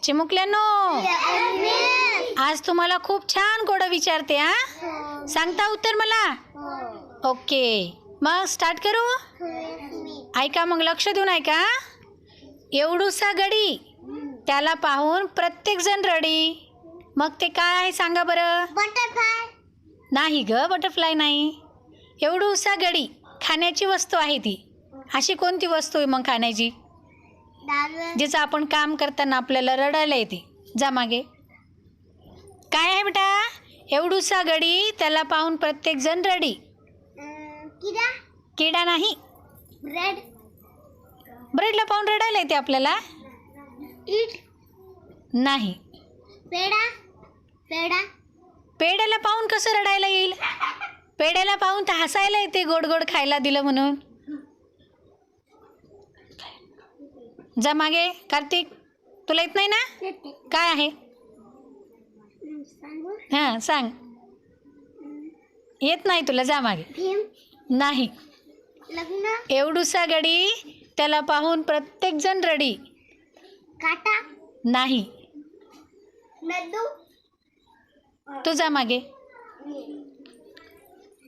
चिमुकल्यांनो, आज तुम्हाला खूप छान गोड विचारते. सांगता उत्तर मला? ओके, मग स्टार्ट करू. ऐका, मग लक्ष देऊन ऐका. एवढूसा गडी, त्याला पाहून प्रत्येक जण रडी. मग ते काय आहे सांगा बरं? बटरफ्लाय. नाही ग, बटरफ्लाय नाही. एवढूसा गडी, खाण्याची वस्तू आहे ती. अशी कोणती वस्तू आहे मग खाण्याची, जिचं आपण काम करताना आपल्याला रडायला येते? जा मागे. काय आहे बेटा? एवढूसा गडी, त्याला पाहून प्रत्येक जण रडी. किडा. किडा नाही. ब्रेड. ब्रेडला पाहून रडायला येते आपल्याला? ईट. नाही. पेडा. पेडा. पेड्याला पाहून कसं रडायला येईल? पेड्याला पाहून तर हसायला येते, गोड गोड खायला दिलं म्हणून. जा मागे. कार्तिक, तुला येत नाही ना? काय आहे? हां सांग. येत नाही तुला? जा मागे. भीम. नाही. लग्न. एवढूसा गडी, त्याला पाहून प्रत्येक जण रडी. काटा. नाही. नद्दू. तू जा मागे.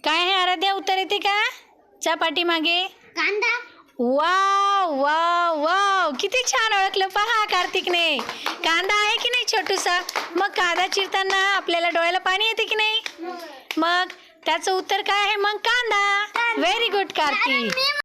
काय आहे आराध्या? उत्तर येते का? च्या पाठीमागे. कांदा. वाव वाव वाव, किती छान ओळखलं पहा कार्तिकने. कांदा आहे की नाही छोटूसा? मग कांदा चिरताना आपल्याला डोळ्याला पाणी येते की नाही? मग त्याचं उत्तर काय आहे मग? कांदा. Very good Kartik.